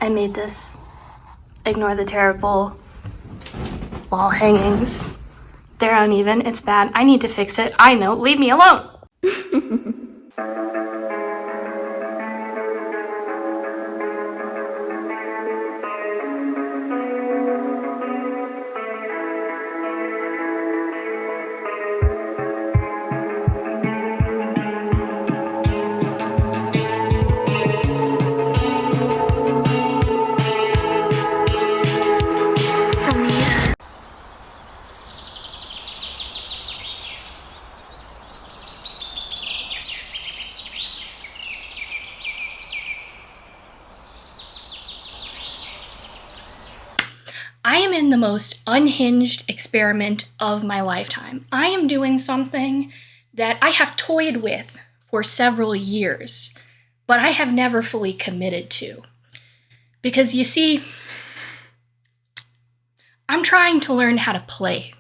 I made this. Ignore the terrible wall hangings. They're uneven. It's bad. I need to fix it. I know. Leave me alone. I am in the most unhinged experiment of my lifetime. I am doing something that I have toyed with for several years, but I have never fully committed to. Because you see, I'm trying to learn how to play.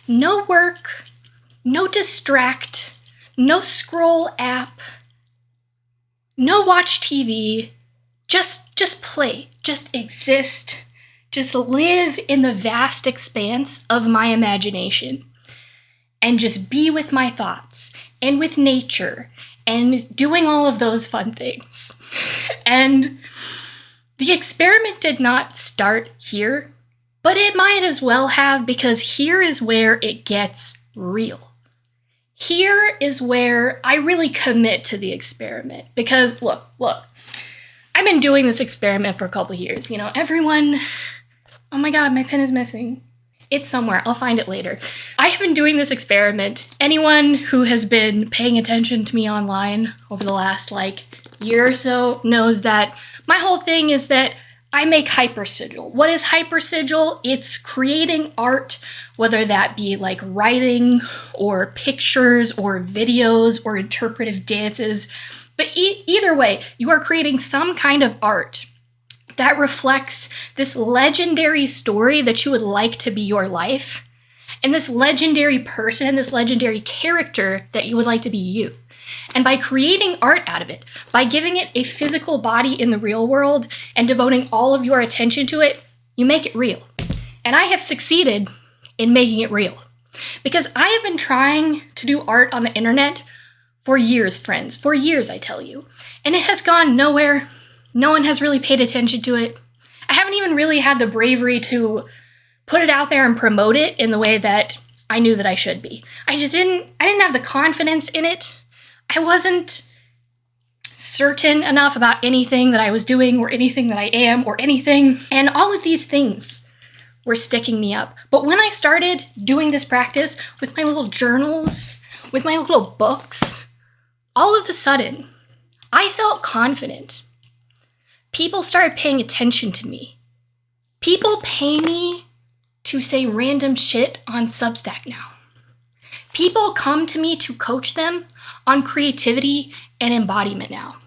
No work, no distract, no scroll app, no watch TV, just play, just exist. Just live in the vast expanse of my imagination and just be with my thoughts and with nature and doing all of those fun things. And the experiment did not start here, but it might as well have, because here is where it gets real. Here is where I really commit to the experiment, because look, I've been doing this experiment for a couple years. Everyone... Oh my god, my pen is missing. It's somewhere. I'll find it later. I have been doing this experiment. Anyone who has been paying attention to me online over the last, year or so knows that my whole thing is that I make hypersigil. What is hypersigil? It's creating art, whether that be writing or pictures or videos or interpretive dances. But either way, you are creating some kind of art that reflects this legendary story that you would like to be your life, and this legendary person, this legendary character that you would like to be you. And by creating art out of it, by giving it a physical body in the real world and devoting all of your attention to it, you make it real. And I have succeeded in making it real. Because I have been trying to do art on the internet for years, friends. For years, I tell you. And it has gone nowhere. No one has really paid attention to it. I haven't even really had the bravery to put it out there and promote it in the way that I knew that I should be. I didn't have the confidence in it. I wasn't certain enough about anything that I was doing or anything that I am or anything. And all of these things were sticking me up. But when I started doing this practice with my little journals, with my little books, all of a sudden, I felt confident. People started paying attention to me. People pay me to say random shit on Substack now. People come to me to coach them on creativity and embodiment now.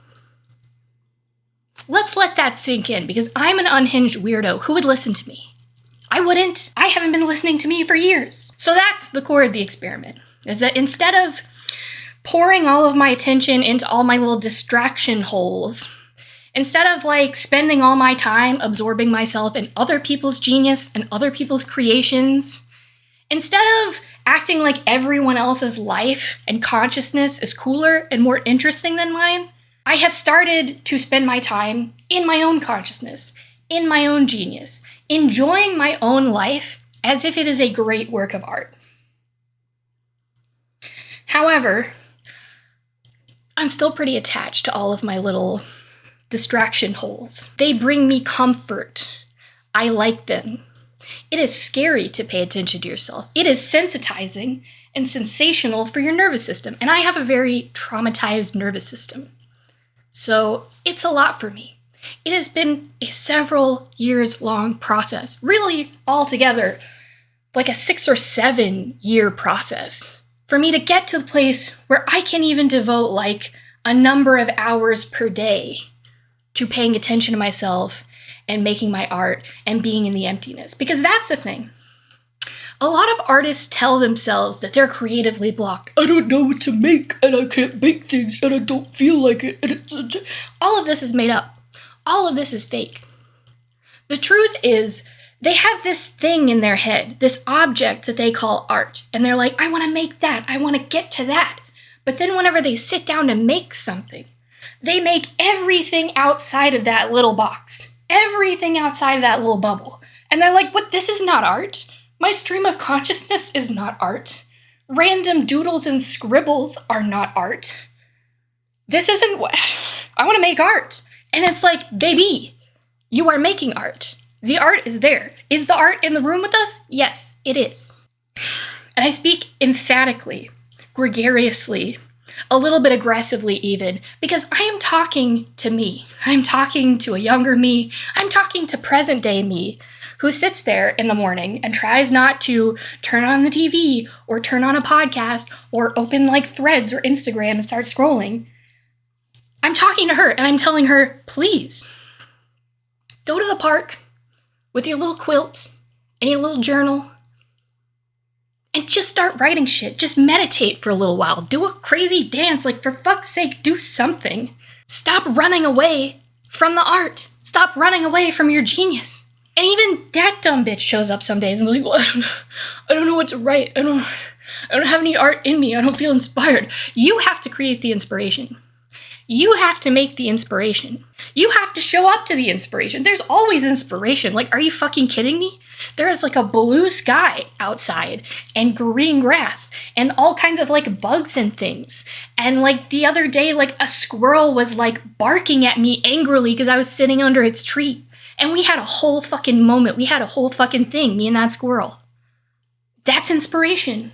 Let's let that sink in, because I'm an unhinged weirdo. Who would listen to me? I wouldn't. I haven't been listening to me for years. So that's the core of the experiment, is that instead of pouring all of my attention into all my little distraction holes, instead of spending all my time absorbing myself in other people's genius and other people's creations, instead of acting like everyone else's life and consciousness is cooler and more interesting than mine, I have started to spend my time in my own consciousness, in my own genius, enjoying my own life as if it is a great work of art. However, I'm still pretty attached to all of my little distraction holes. They bring me comfort. I like them. It is scary to pay attention to yourself. It is sensitizing and sensational for your nervous system. And I have a very traumatized nervous system. So it's a lot for me. It has been a several years long process, really altogether like a 6 or 7 year process for me to get to the place where I can even devote a number of hours per day to paying attention to myself and making my art and being in the emptiness. Because that's the thing. A lot of artists tell themselves that they're creatively blocked. I don't know what to make, and I can't make things, and I don't feel like it. And all of this is made up. All of this is fake. The truth is, they have this thing in their head, this object that they call art, and they're like, I want to make that, I want to get to that. But then whenever they sit down to make something, they make everything outside of that little box, everything outside of that little bubble. And they're like, what, this is not art? My stream of consciousness is not art. Random doodles and scribbles are not art. This isn't what, I want to make art. And it's like, baby, you are making art. The art is there. Is the art in the room with us? Yes, it is. And I speak emphatically, gregariously, a little bit aggressively even, because I am talking to me. I'm talking to a younger me. I'm talking to present day me, who sits there in the morning and tries not to turn on the TV or turn on a podcast or open like Threads or Instagram and start scrolling. I'm talking to her and I'm telling her, please, go to the park with your little quilt and your little journal and just start writing shit. Just meditate for a little while. Do a crazy dance. Like, for fuck's sake, do something. Stop running away from the art. Stop running away from your genius. And even that dumb bitch shows up some days and is like, well, I don't know what to write. I don't have any art in me. I don't feel inspired. You have to create the inspiration. You have to make the inspiration. You have to show up to the inspiration. There's always inspiration. Like, are you fucking kidding me? There is like a blue sky outside and green grass and all kinds of like bugs and things. And like the other day, like a squirrel was like barking at me angrily because I was sitting under its tree. And we had a whole fucking moment. We had a whole fucking thing, me and that squirrel. That's inspiration.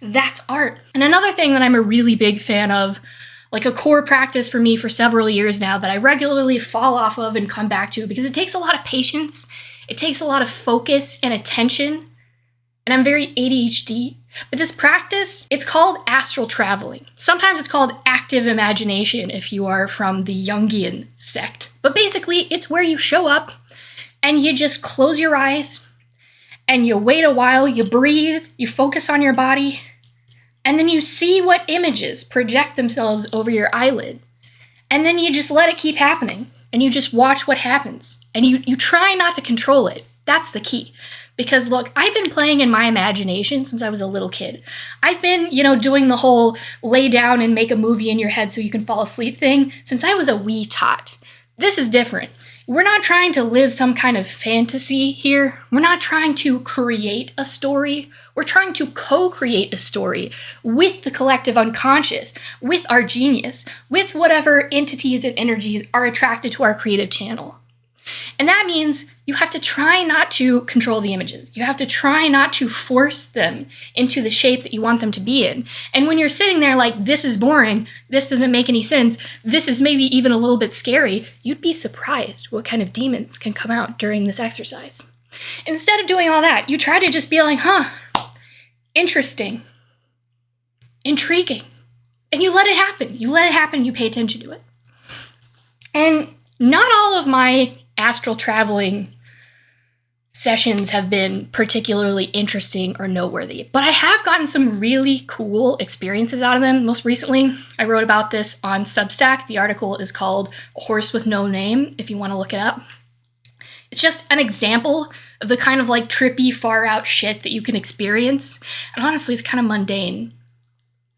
That's art. And another thing that I'm a really big fan of, like a core practice for me for several years now that I regularly fall off of and come back to because it takes a lot of patience, it takes a lot of focus and attention, and I'm very ADHD. But this practice, it's called astral traveling. Sometimes it's called active imagination if you are from the Jungian sect. But basically, it's where you show up and you just close your eyes and you wait a while, you breathe, you focus on your body, and then you see what images project themselves over your eyelid. And then you just let it keep happening. And you just watch what happens. And you try not to control it. That's the key. Because look, I've been playing in my imagination since I was a little kid. I've been, doing the whole lay down and make a movie in your head so you can fall asleep thing since I was a wee tot. This is different. We're not trying to live some kind of fantasy here. We're not trying to create a story. We're trying to co-create a story with the collective unconscious, with our genius, with whatever entities and energies are attracted to our creative channel. And that means you have to try not to control the images. You have to try not to force them into the shape that you want them to be in. And when you're sitting there like, this is boring, this doesn't make any sense, this is maybe even a little bit scary, you'd be surprised what kind of demons can come out during this exercise. Instead of doing all that, you try to just be like, interesting, intriguing, and you let it happen. You let it happen, you pay attention to it. And not all of my astral traveling sessions have been particularly interesting or noteworthy, but I have gotten some really cool experiences out of them. Most recently, I wrote about this on Substack. The article is called A Horse with No Name, if you want to look it up. It's just an example of the kind of like trippy, far out shit that you can experience. And honestly, it's kind of mundane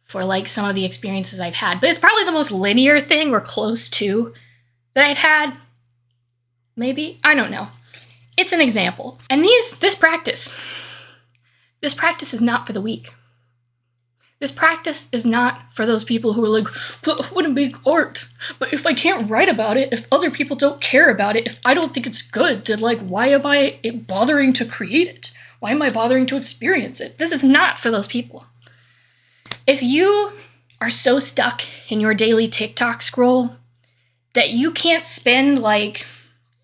for like some of the experiences I've had, but it's probably the most linear thing or close to that I've had. Maybe? I don't know. It's an example. And this practice is not for the weak. This practice is not for those people who are like, but I want to make art. But if I can't write about it, if other people don't care about it, if I don't think it's good, then like, why am I bothering to create it? Why am I bothering to experience it? This is not for those people. If you are so stuck in your daily TikTok scroll that you can't spend like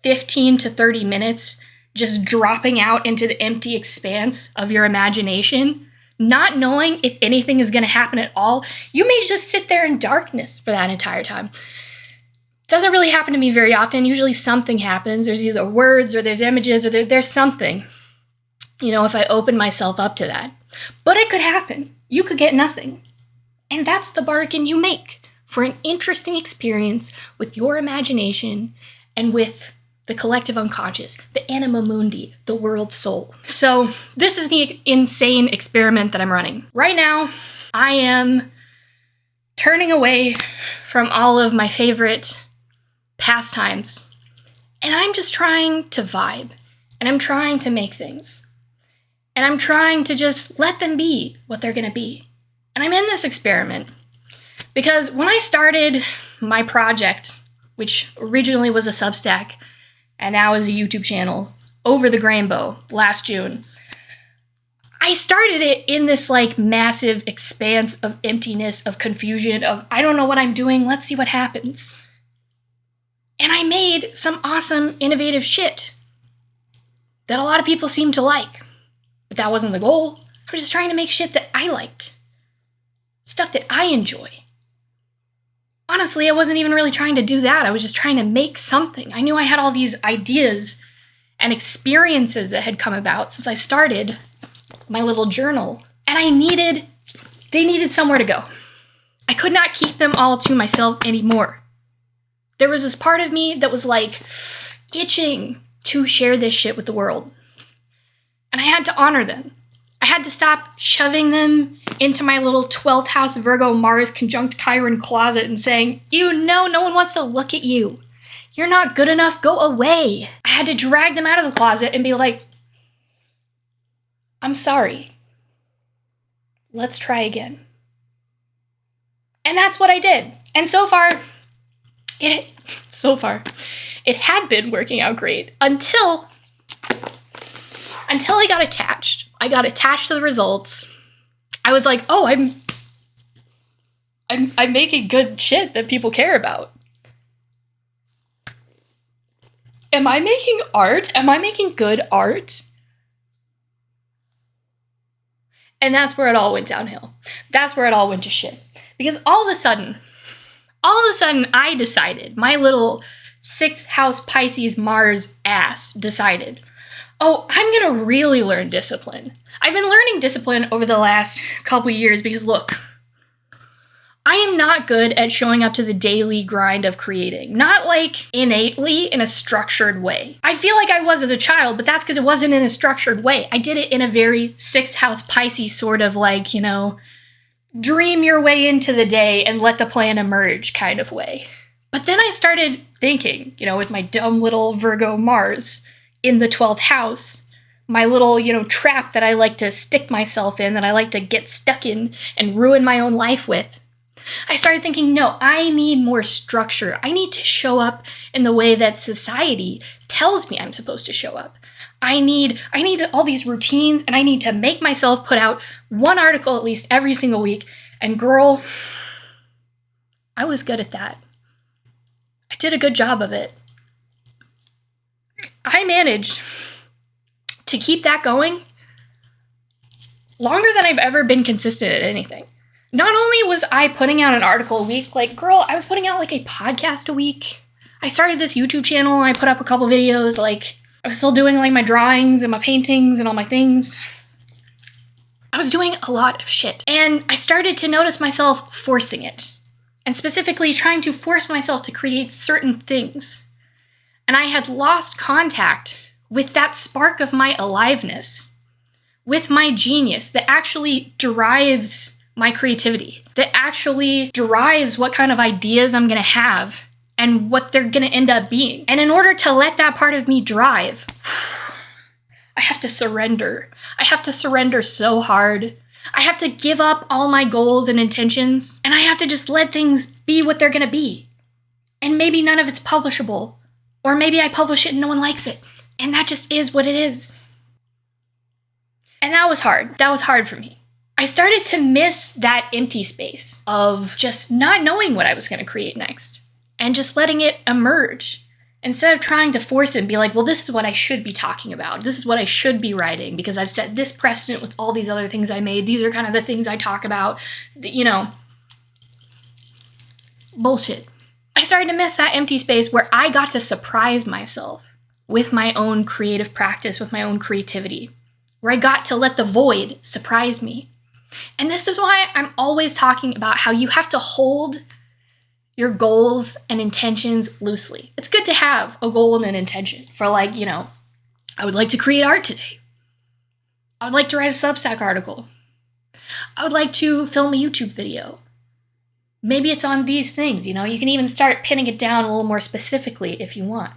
15 to 30 minutes just dropping out into the empty expanse of your imagination, not knowing if anything is going to happen at all, you may just sit there in darkness for that entire time. It doesn't really happen to me very often. Usually something happens. There's either words or there's images or there's something, if I open myself up to that. But it could happen. You could get nothing. And that's the bargain you make for an interesting experience with your imagination and with the collective unconscious, the anima mundi, the world soul. So this is the insane experiment that I'm running. Right now, I am turning away from all of my favorite pastimes, and I'm just trying to vibe, and I'm trying to make things. And I'm trying to just let them be what they're gonna be. And I'm in this experiment because when I started my project, which originally was a Substack and now is a YouTube channel, Over the Grainbow, last June, I started it in this like massive expanse of emptiness, of confusion, of I don't know what I'm doing, let's see what happens. And I made some awesome, innovative shit that a lot of people seem to like. But that wasn't the goal. I was just trying to make shit that I liked. Stuff that I enjoy. Honestly, I wasn't even really trying to do that. I was just trying to make something. I knew I had all these ideas and experiences that had come about since I started my little journal. And they needed somewhere to go. I could not keep them all to myself anymore. There was this part of me that was like itching to share this shit with the world. And I had to honor them. I had to stop shoving them into my little 12th house Virgo Mars conjunct Chiron closet and saying, no one wants to look at you. You're not good enough, go away. I had to drag them out of the closet and be like, I'm sorry. Let's try again. And that's what I did. And so far, it had been working out great until I got attached. I got attached to the results. I was like, oh, I'm making good shit that people care about. Am I making art? Am I making good art? And that's where it all went downhill. That's where it all went to shit. Because all of a sudden, I decided, my little 6th house Pisces Mars ass decided, oh, I'm gonna really learn discipline. I've been learning discipline over the last couple years because look, I am not good at showing up to the daily grind of creating. Not like innately in a structured way. I feel like I was as a child, but that's because it wasn't in a structured way. I did it in a very 6th house Pisces sort of like, dream your way into the day and let the plan emerge kind of way. But then I started thinking, with my dumb little Virgo Mars in the 12th house, my little, trap that I like to stick myself in, that I like to get stuck in and ruin my own life with. I started thinking, no, I need more structure. I need to show up in the way that society tells me I'm supposed to show up. I need all these routines, and I need to make myself put out one article at least every single week. And girl, I was good at that. I did a good job of it. I managed to keep that going longer than I've ever been consistent at anything. Not only was I putting out an article a week, I was putting out a podcast a week. I started this YouTube channel and I put up a couple videos, I was still doing my drawings and my paintings and all my things. I was doing a lot of shit. And I started to notice myself forcing it. And specifically trying to force myself to create certain things. And I had lost contact with that spark of my aliveness, with my genius that actually derives my creativity, that actually derives what kind of ideas I'm gonna have and what they're gonna end up being. And in order to let that part of me drive, I have to surrender. I have to surrender so hard. I have to give up all my goals and intentions, and I have to just let things be what they're gonna be. And maybe none of it's publishable, or maybe I publish it and no one likes it. And that just is what it is. And that was hard. That was hard for me. I started to miss that empty space of just not knowing what I was going to create next and just letting it emerge instead of trying to force it and be like, well, this is what I should be talking about. This is what I should be writing because I've set this precedent with all these other things I made. These are kind of the things I talk about, bullshit. I started to miss that empty space where I got to surprise myself with my own creative practice, with my own creativity, where I got to let the void surprise me. And this is why I'm always talking about how you have to hold your goals and intentions loosely. It's good to have a goal and an intention for like, I would like to create art today. I would like to write a Substack article. I would like to film a YouTube video. Maybe it's on these things, you can even start pinning it down a little more specifically if you want.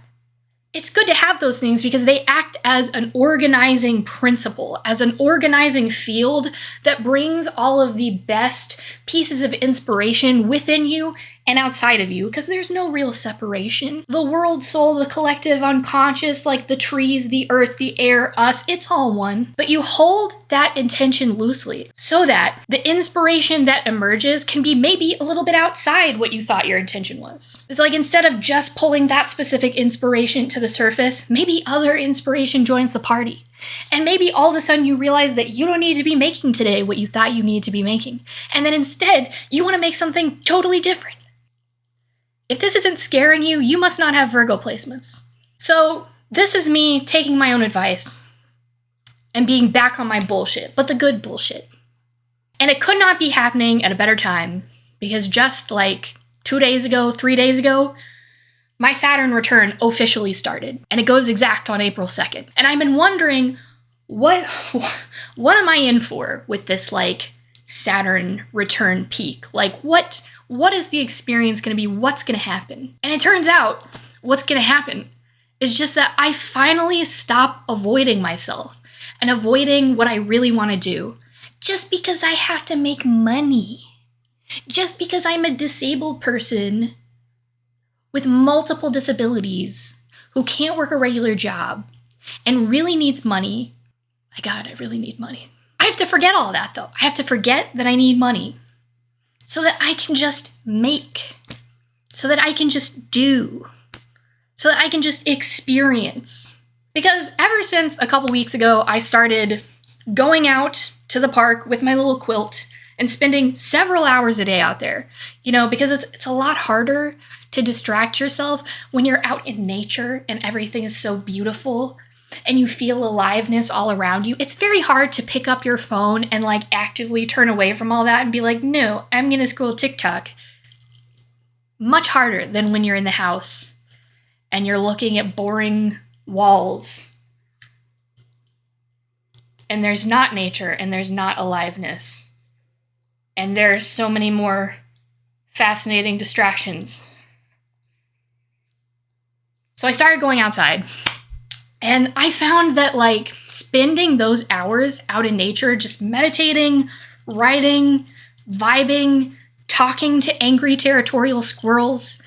It's good to have those things because they act as an organizing principle, as an organizing field that brings all of the best pieces of inspiration within you and outside of you, because there's no real separation. The world, soul, the collective unconscious, like the trees, the earth, the air, us, it's all one. But you hold that intention loosely so that the inspiration that emerges can be maybe a little bit outside what you thought your intention was. It's like instead of just pulling that specific inspiration to the surface, maybe other inspiration joins the party. And maybe all of a sudden you realize that you don't need to be making today what you thought you needed to be making. And then instead, you want to make something totally different. If this isn't scaring you, you must not have Virgo placements. So this is me taking my own advice and being back on my bullshit, but the good bullshit. And it could not be happening at a better time because just like 2 days ago, 3 days ago, my Saturn return officially started, and it goes exact on April 2nd. And I've been wondering, what am I in for with this like Saturn return peak? Like what is the experience going to be? What's going to happen? And it turns out what's going to happen is just that I finally stop avoiding myself and avoiding what I really want to do just because I have to make money. Just because I'm a disabled person with multiple disabilities who can't work a regular job and really needs money. My God, I really need money. I have to forget all that though. I have to forget that I need money so that I can just make, so that I can just do, so that I can just experience. Because ever since a couple weeks ago, I started going out to the park with my little quilt and spending several hours a day out there, because it's a lot harder to distract yourself when you're out in nature and everything is so beautiful and you feel aliveness all around you. It's very hard to pick up your phone and like actively turn away from all that and be like, no, I'm gonna scroll TikTok. Much harder than when you're in the house and you're looking at boring walls and there's not nature and there's not aliveness and there's so many more fascinating distractions. So I started going outside, and I found that like spending those hours out in nature, just meditating, writing, vibing, talking to angry territorial squirrels,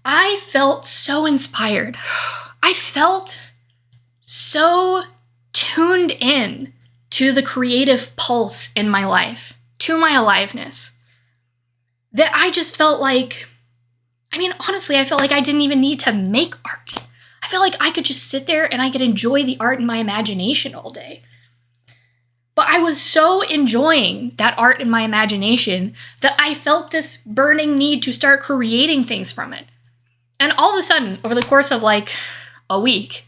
I felt so inspired. I felt so tuned in to the creative pulse in my life, to my aliveness, that I just felt like, honestly, I felt like I didn't even need to make art. I felt like I could just sit there and I could enjoy the art in my imagination all day. But I was so enjoying that art in my imagination that I felt this burning need to start creating things from it. And all of a sudden, over the course of like a week,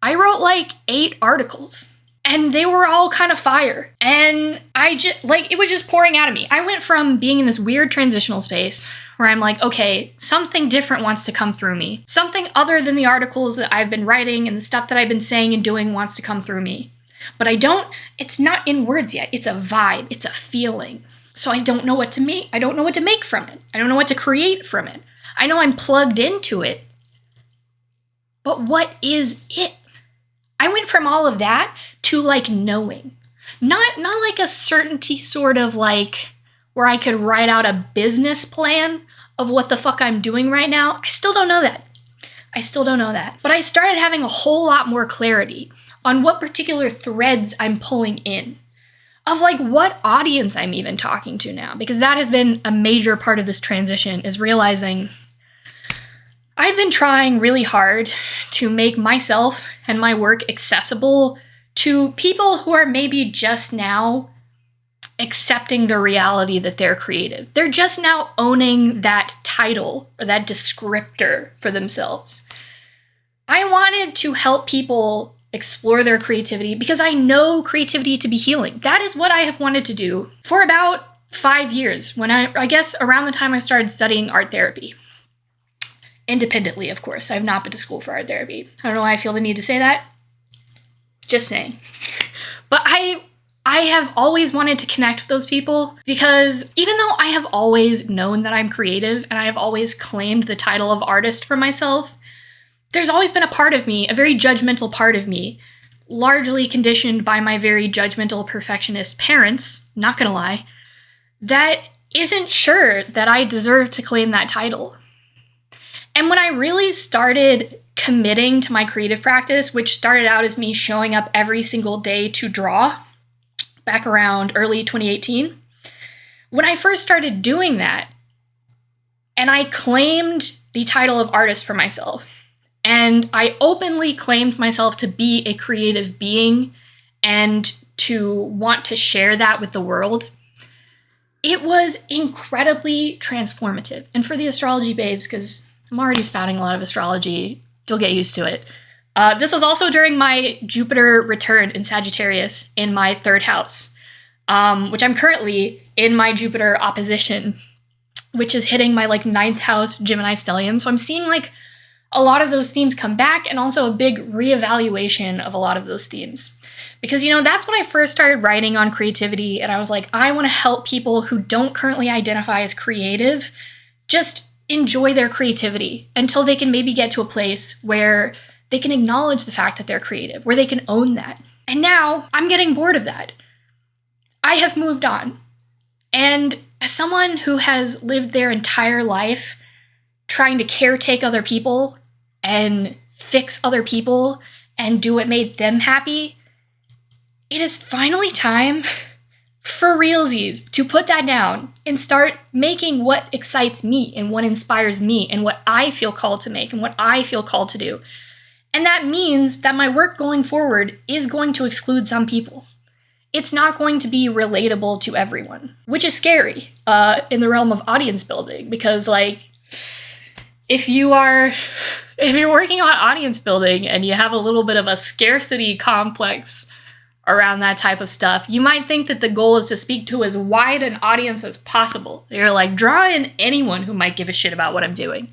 I wrote like 8 articles. And they were all kind of fire. And it was just pouring out of me. I went from being in this weird transitional space where I'm like, okay, something different wants to come through me. Something other than the articles that I've been writing and the stuff that I've been saying and doing wants to come through me. But it's not in words yet. It's a vibe. It's a feeling. So I don't know what to make. I don't know what to make from it. I don't know what to create from it. I know I'm plugged into it. But what is it? I went from all of that to like knowing. Not like a certainty sort of like where I could write out a business plan of what the fuck I'm doing right now. I still don't know that. But I started having a whole lot more clarity on what particular threads I'm pulling in, of like what audience I'm even talking to now, because that has been a major part of this transition, is realizing I've been trying really hard to make myself and my work accessible to people who are maybe just now accepting the reality that they're creative. They're just now owning that title or that descriptor for themselves. I wanted to help people explore their creativity because I know creativity to be healing. That is what I have wanted to do for about 5 years, when I guess around the time I started studying art therapy. Independently, of course. I have not been to school for art therapy. I don't know why I feel the need to say that. Just saying. But I have always wanted to connect with those people because even though I have always known that I'm creative and I have always claimed the title of artist for myself, there's always been a part of me, a very judgmental part of me, largely conditioned by my very judgmental perfectionist parents, not gonna lie, that isn't sure that I deserve to claim that title. And when I really started committing to my creative practice, which started out as me showing up every single day to draw, back around early 2018, when I first started doing that, and I claimed the title of artist for myself, and I openly claimed myself to be a creative being and to want to share that with the world, it was incredibly transformative. And for the astrology babes, because I'm already spouting a lot of astrology, you'll get used to it. This was also during my Jupiter return in Sagittarius in my 3rd house, which I'm currently in my Jupiter opposition, which is hitting my 9th house Gemini stellium. So I'm seeing a lot of those themes come back, and also a big reevaluation of a lot of those themes. Because, that's when I first started writing on creativity, and I was like, I want to help people who don't currently identify as creative just enjoy their creativity until they can maybe get to a place where they can acknowledge the fact that they're creative, where they can own that. And now I'm getting bored of that. I have moved on. And as someone who has lived their entire life trying to caretake other people and fix other people and do what made them happy, it is finally time for realsies to put that down and start making what excites me and what inspires me and what I feel called to make and what I feel called to do. And that means that my work going forward is going to exclude some people. It's not going to be relatable to everyone, which is scary in the realm of audience building, because if you're working on audience building and you have a little bit of a scarcity complex around that type of stuff, you might think that the goal is to speak to as wide an audience as possible. You're draw in anyone who might give a shit about what I'm doing.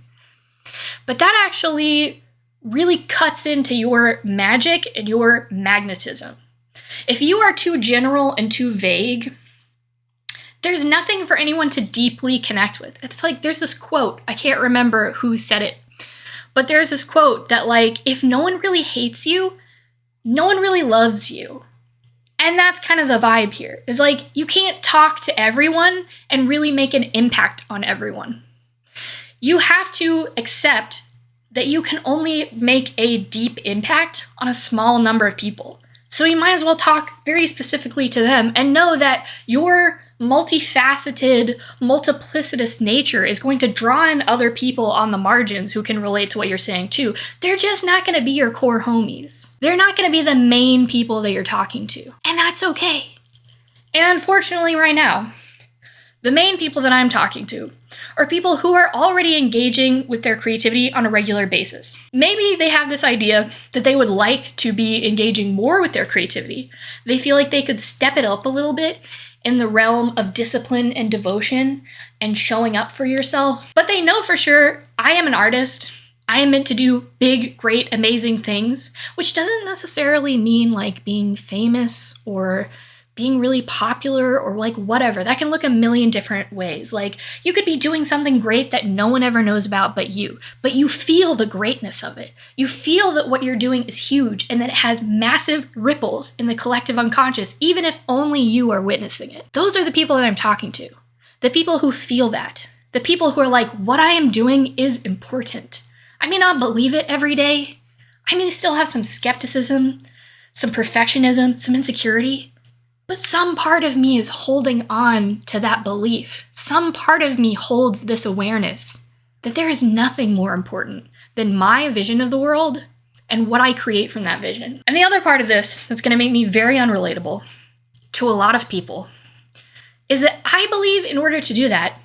But that actually really cuts into your magic and your magnetism. If you are too general and too vague, there's nothing for anyone to deeply connect with. It's there's this quote, I can't remember who said it, but there's this quote that if no one really hates you, no one really loves you. And that's kind of the vibe here, is you can't talk to everyone and really make an impact on everyone. You have to accept that you can only make a deep impact on a small number of people. So you might as well talk very specifically to them and know that your multifaceted, multiplicitous nature is going to draw in other people on the margins who can relate to what you're saying too. They're just not going to be your core homies. They're not going to be the main people that you're talking to. And that's okay. And unfortunately right now, the main people that I'm talking to are people who are already engaging with their creativity on a regular basis. Maybe they have this idea that they would like to be engaging more with their creativity. They feel like they could step it up a little bit in the realm of discipline and devotion and showing up for yourself. But they know for sure, I am an artist. I am meant to do big, great, amazing things, which doesn't necessarily mean being famous or being really popular or whatever. That can look a million different ways. You could be doing something great that no one ever knows about but you feel the greatness of it. You feel that what you're doing is huge and that it has massive ripples in the collective unconscious, even if only you are witnessing it. Those are the people that I'm talking to. The people who feel that. The people who are what I am doing is important. I may not believe it every day. I may still have some skepticism, some perfectionism, some insecurity. But some part of me is holding on to that belief. Some part of me holds this awareness that there is nothing more important than my vision of the world and what I create from that vision. And the other part of this that's going to make me very unrelatable to a lot of people is that I believe in order to do that,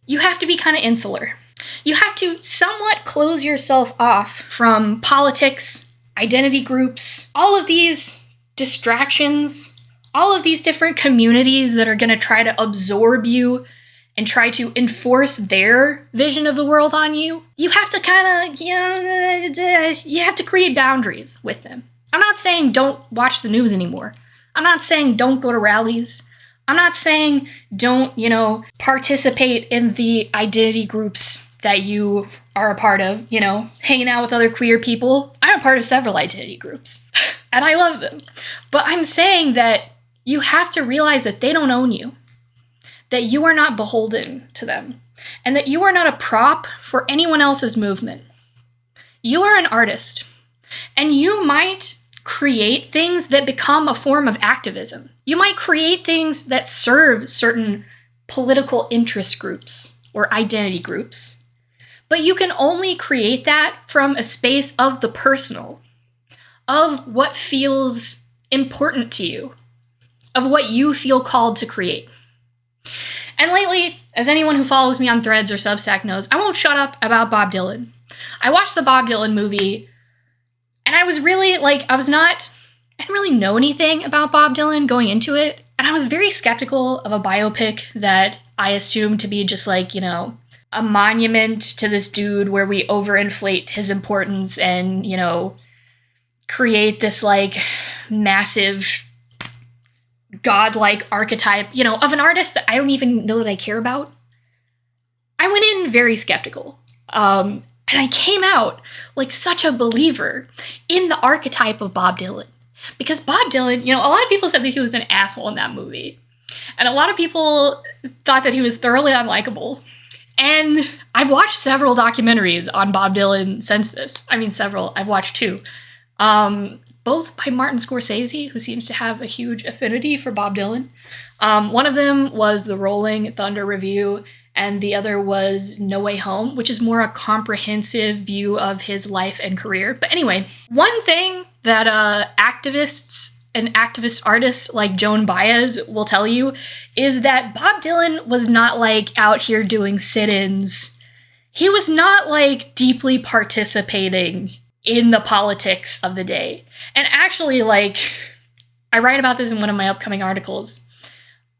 you have to be kind of insular. You have to somewhat close yourself off from politics, identity groups, all of these distractions, all of these different communities that are going to try to absorb you and try to enforce their vision of the world on you, you have to kind of, you have to create boundaries with them. I'm not saying don't watch the news anymore. I'm not saying don't go to rallies. I'm not saying don't, participate in the identity groups that you are a part of, hanging out with other queer people. I'm a part of several identity groups, and I love them. But I'm saying that you have to realize that they don't own you, that you are not beholden to them, and that you are not a prop for anyone else's movement. You are an artist, and you might create things that become a form of activism. You might create things that serve certain political interest groups or identity groups. But you can only create that from a space of the personal, of what feels important to you, of what you feel called to create. And lately, as anyone who follows me on Threads or Substack knows, I won't shut up about Bob Dylan. I watched the Bob Dylan movie, and I was really, I didn't really know anything about Bob Dylan going into it, and I was very skeptical of a biopic that I assumed to be just a monument to this dude where we overinflate his importance and, create this massive godlike archetype, of an artist that I don't even know that I care about. I went in very skeptical. And I came out like such a believer in the archetype of Bob Dylan. Because Bob Dylan, a lot of people said that he was an asshole in that movie. And a lot of people thought that he was thoroughly unlikable. And I've watched several documentaries on Bob Dylan since this. I mean, several. I've watched two. Both by Martin Scorsese, who seems to have a huge affinity for Bob Dylan. One of them was the Rolling Thunder Review, and the other was No Way Home, which is more a comprehensive view of his life and career. But anyway, one thing that activists and activist artists like Joan Baez will tell you is that Bob Dylan was not out here doing sit-ins. He was not deeply participating in the politics of the day. And actually, I write about this in one of my upcoming articles,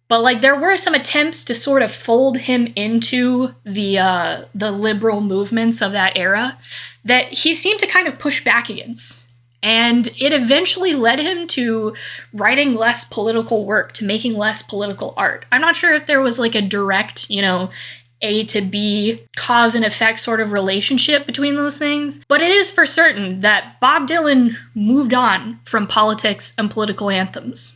but there were some attempts to sort of fold him into the liberal movements of that era that he seemed to kind of push back against. And it eventually led him to writing less political work, to making less political art. I'm not sure if there was a direct, A to B cause and effect sort of relationship between those things. But it is for certain that Bob Dylan moved on from politics and political anthems,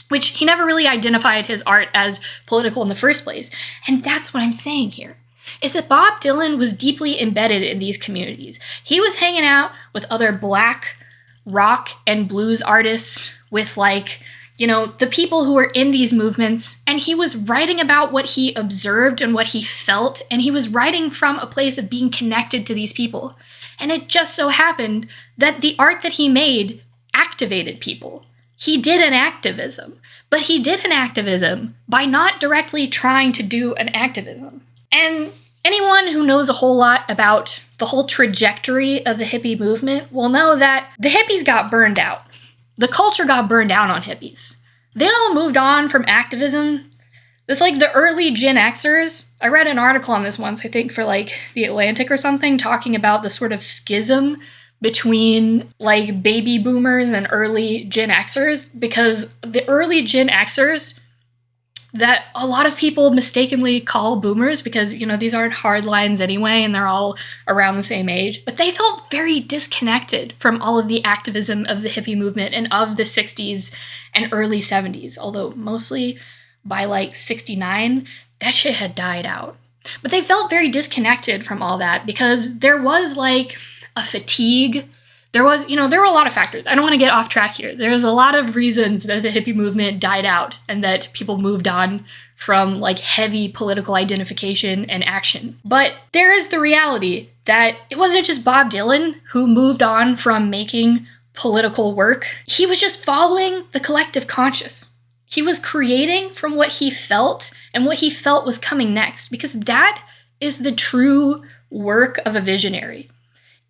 which he never really identified his art as political in the first place. And that's what I'm saying here, is that Bob Dylan was deeply embedded in these communities. He was hanging out with other Black rock and blues artists, with the people who were in these movements, and he was writing about what he observed and what he felt, and he was writing from a place of being connected to these people. And it just so happened that the art that he made activated people. He did an activism, but he did an activism by not directly trying to do an activism. And anyone who knows a whole lot about the whole trajectory of the hippie movement will know that the hippies got burned out. The culture got burned out on hippies. They all moved on from activism. It's the early Gen Xers. I read an article on this once, I think for The Atlantic or something, talking about the sort of schism between baby boomers and early Gen Xers, because the early Gen Xers that a lot of people mistakenly call boomers, because, these aren't hard lines anyway, and they're all around the same age, but they felt very disconnected from all of the activism of the hippie movement and of the 60s and early 70s, although mostly by 69, that shit had died out. But they felt very disconnected from all that because there was a fatigue. There was, there were a lot of factors. I don't want to get off track here. There's a lot of reasons that the hippie movement died out and that people moved on from heavy political identification and action. But there is the reality that it wasn't just Bob Dylan who moved on from making political work. He was just following the collective conscious. He was creating from what he felt and what he felt was coming next, because that is the true work of a visionary.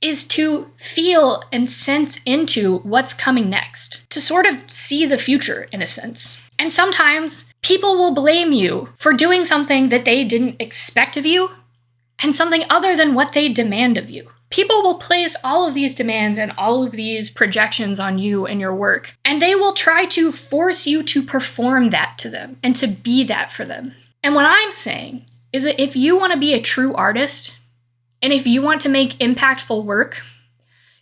is to feel and sense into what's coming next, to sort of see the future in a sense. And sometimes people will blame you for doing something that they didn't expect of you and something other than what they demand of you. People will place all of these demands and all of these projections on you and your work, and they will try to force you to perform that to them and to be that for them. And what I'm saying is that if you want to be a true artist, and if you want to make impactful work,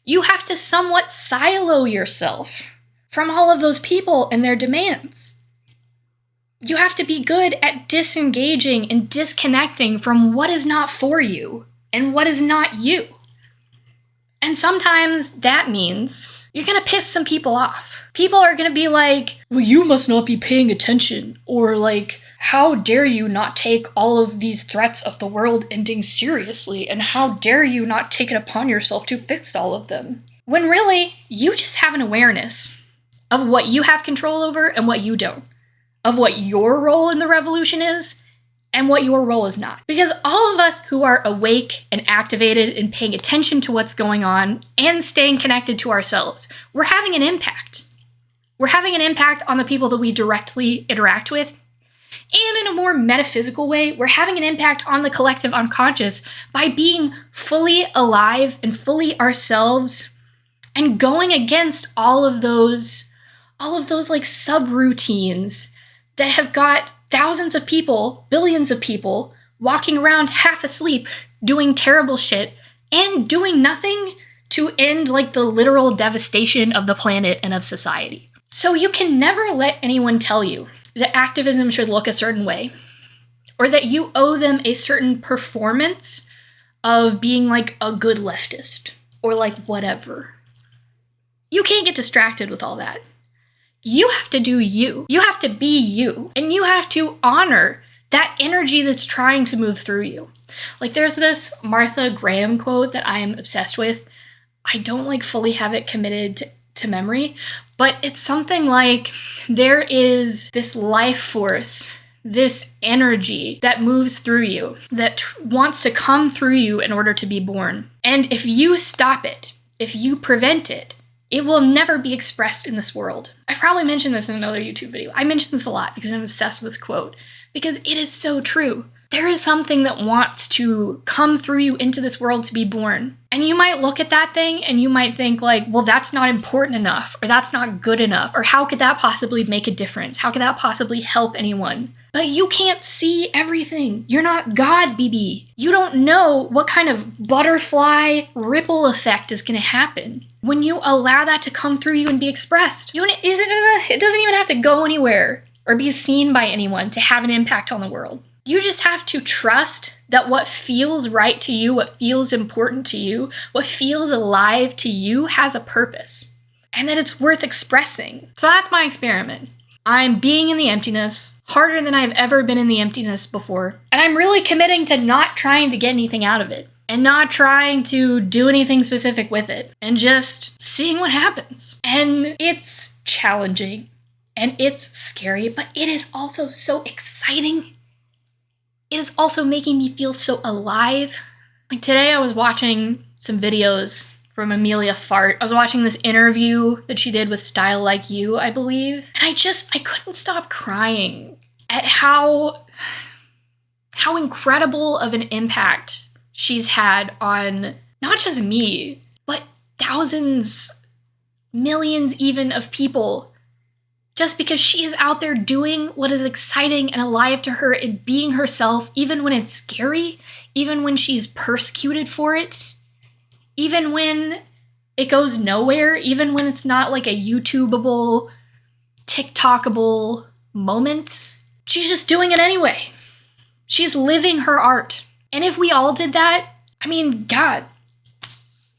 you have to somewhat silo yourself from all of those people and their demands. You have to be good at disengaging and disconnecting from what is not for you and what is not you. And sometimes that means you're going to piss some people off. People are going to be like, well, you must not be paying attention. Or like, how dare you not take all of these threats of the world ending seriously? And how dare you not take it upon yourself to fix all of them? When really, you just have an awareness of what you have control over and what you don't. Of what your role in the revolution is and what your role is not. Because all of us who are awake and activated and paying attention to what's going on and staying connected to ourselves, we're having an impact. We're having an impact on the people that we directly interact with. And in a more metaphysical way, we're having an impact on the collective unconscious by being fully alive and fully ourselves and going against all of those like subroutines that have got thousands of people, billions of people, walking around half asleep, doing terrible shit, and doing nothing to end like the literal devastation of the planet and of society. So you can never let anyone tell you that activism should look a certain way, or that you owe them a certain performance of being like a good leftist, or like whatever. You can't get distracted with all that. You have to do you. You have to be you. And you have to honor that energy that's trying to move through you. Like there's this Martha Graham quote that I am obsessed with. I don't like fully have it committed to memory, but it's something like there is this life force, this energy that moves through you, that wants to come through you in order to be born. And if you stop it, if you prevent it, it will never be expressed in this world. I probably mentioned this in another YouTube video. I mention this a lot because I'm obsessed with this quote, because it is so true. There is something that wants to come through you into this world to be born. And you might look at that thing and you might think like, well, that's not important enough, or that's not good enough, or how could that possibly make a difference? How could that possibly help anyone? But you can't see everything. You're not God, BB. You don't know what kind of butterfly ripple effect is going to happen when you allow that to come through you and be expressed. It doesn't even have to go anywhere or be seen by anyone to have an impact on the world. You just have to trust that what feels right to you, what feels important to you, what feels alive to you has a purpose, and that it's worth expressing. So that's my experiment. I'm being in the emptiness harder than I've ever been in the emptiness before. And I'm really committing to not trying to get anything out of it and not trying to do anything specific with it and just seeing what happens. And it's challenging and it's scary, but it is also so exciting. It is also making me feel so alive. Like today I was watching some videos from Amelia Fart. I was watching this interview that she did with Style Like You, I believe. And I couldn't stop crying at how incredible of an impact she's had on not just me, but thousands, millions even of people. Just because she is out there doing what is exciting and alive to her and being herself, even when it's scary, even when she's persecuted for it, even when it goes nowhere, even when it's not like a YouTubeable, TikTokable moment. She's just doing it anyway. She's living her art. And if we all did that, I mean, God,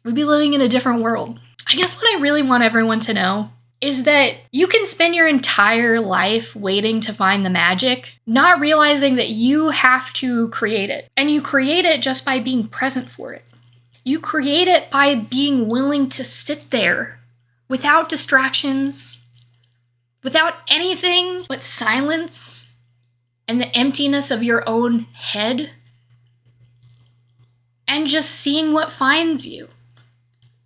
we'd be living in a different world. I guess what I really want everyone to know is that you can spend your entire life waiting to find the magic, not realizing that you have to create it. And you create it just by being present for it. You create it by being willing to sit there without distractions, without anything but silence and the emptiness of your own head, and just seeing what finds you.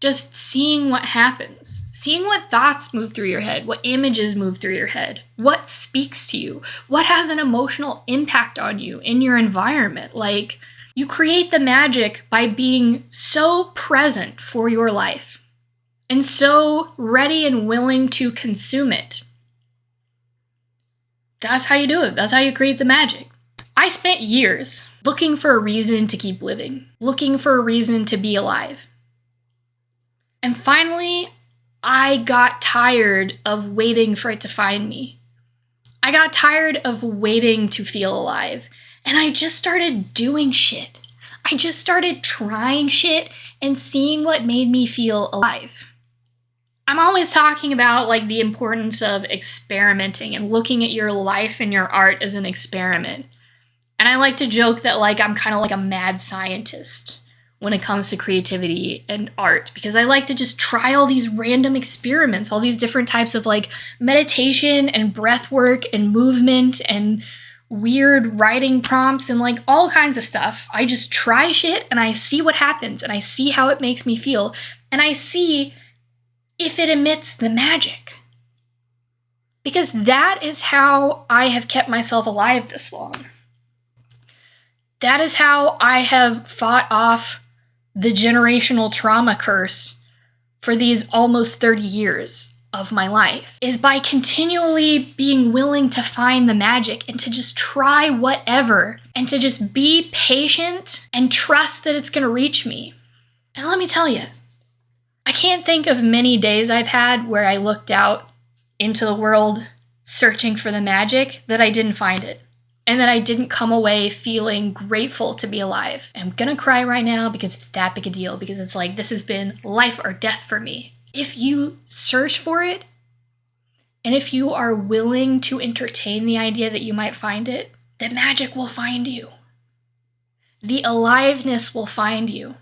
Just seeing what happens, seeing what thoughts move through your head, what images move through your head, what speaks to you, what has an emotional impact on you in your environment. Like, you create the magic by being so present for your life and so ready and willing to consume it. That's how you do it. That's how you create the magic. I spent years looking for a reason to keep living, looking for a reason to be alive. And finally, I got tired of waiting for it to find me. I got tired of waiting to feel alive. And I just started doing shit. I just started trying shit and seeing what made me feel alive. I'm always talking about like the importance of experimenting and looking at your life and your art as an experiment. And I like to joke that like I'm kind of like a mad scientist when it comes to creativity and art, because I like to just try all these random experiments, all these different types of like meditation and breath work and movement and weird writing prompts and like all kinds of stuff. I just try shit and I see what happens and I see how it makes me feel and I see if it emits the magic. Because that is how I have kept myself alive this long. That is how I have fought off the generational trauma curse for these almost 30 years of my life, is by continually being willing to find the magic and to just try whatever and to just be patient and trust that it's going to reach me. And let me tell you, I can't think of many days I've had where I looked out into the world searching for the magic that I didn't find it. And that I didn't come away feeling grateful to be alive. I'm gonna cry right now because it's that big a deal, because it's like this has been life or death for me. If you search for it, and if you are willing to entertain the idea that you might find it, the magic will find you. The aliveness will find you.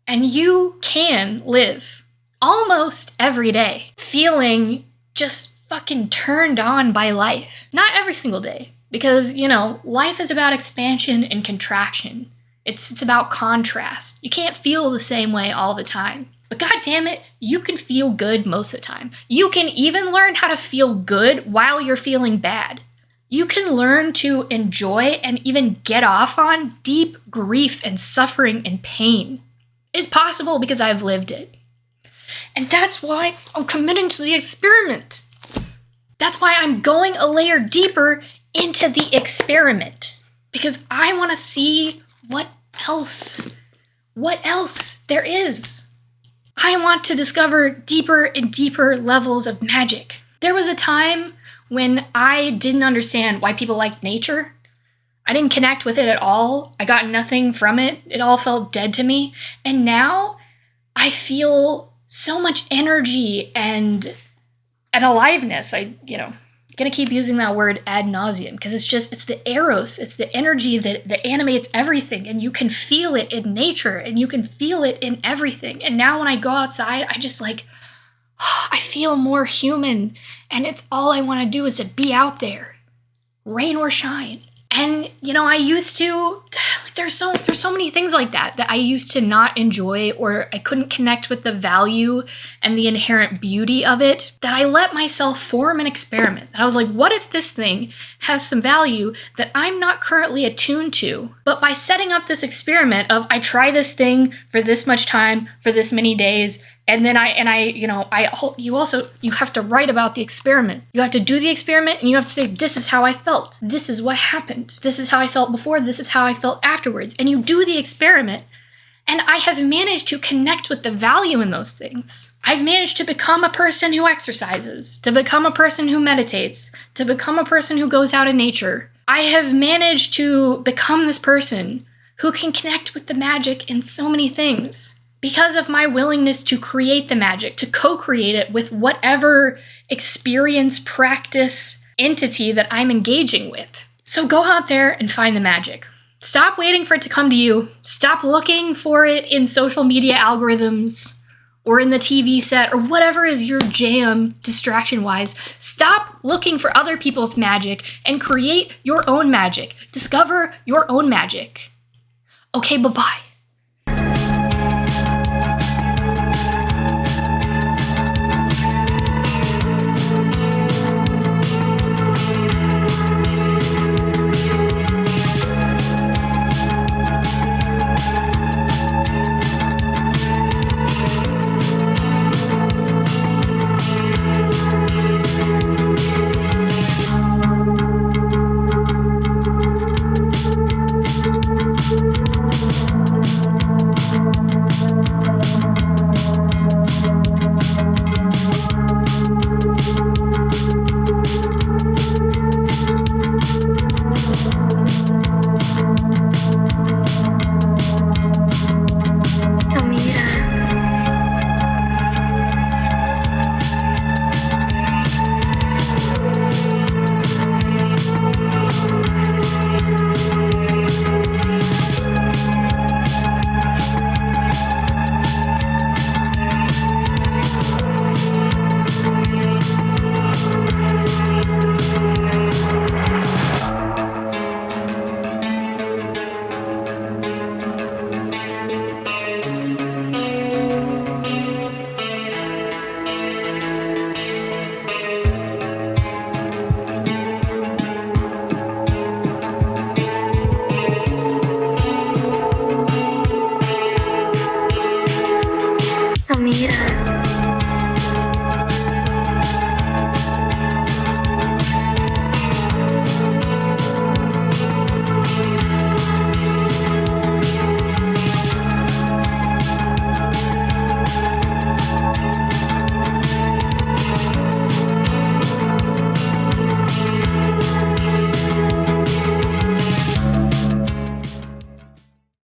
And you can live almost every day feeling just fucking turned on by life. Not every single day. Because, you know, life is about expansion and contraction. It's about contrast. You can't feel the same way all the time. But god damn it, you can feel good most of the time. You can even learn how to feel good while you're feeling bad. You can learn to enjoy and even get off on deep grief and suffering and pain. It's possible because I've lived it. And that's why I'm committing to the experiment. That's why I'm going a layer deeper into the experiment, because I want to see what else there is. I want to discover deeper and deeper levels of magic. There was a time when I didn't understand why people liked nature. I didn't connect with it at all. I got nothing from it. It all felt dead to me. And now I feel so much energy and aliveness. Gonna keep using that word ad nauseum because it's the eros, it's the energy that animates everything, and you can feel it in nature and you can feel it in everything. And now when I go outside, I just I feel more human, and it's all I want to do is to be out there, rain or shine. And I used to, there's so many things like that I used to not enjoy, or I couldn't connect with the value and the inherent beauty of it, that I let myself form an experiment. And I was like, what if this thing has some value that I'm not currently attuned to? But by setting up this experiment of I try this thing for this much time, for this many days, and then you have to write about the experiment. You have to do the experiment and you have to say, this is how I felt. This is what happened. This is how I felt before. This is how I felt afterwards. And you do the experiment. And I have managed to connect with the value in those things. I've managed to become a person who exercises, to become a person who meditates, to become a person who goes out in nature. I have managed to become this person who can connect with the magic in so many things, because of my willingness to create the magic, to co-create it with whatever experience, practice, entity that I'm engaging with. So go out there and find the magic. Stop waiting for it to come to you. Stop looking for it in social media algorithms or in the TV set or whatever is your jam distraction-wise. Stop looking for other people's magic and create your own magic. Discover your own magic. Okay, bye-bye.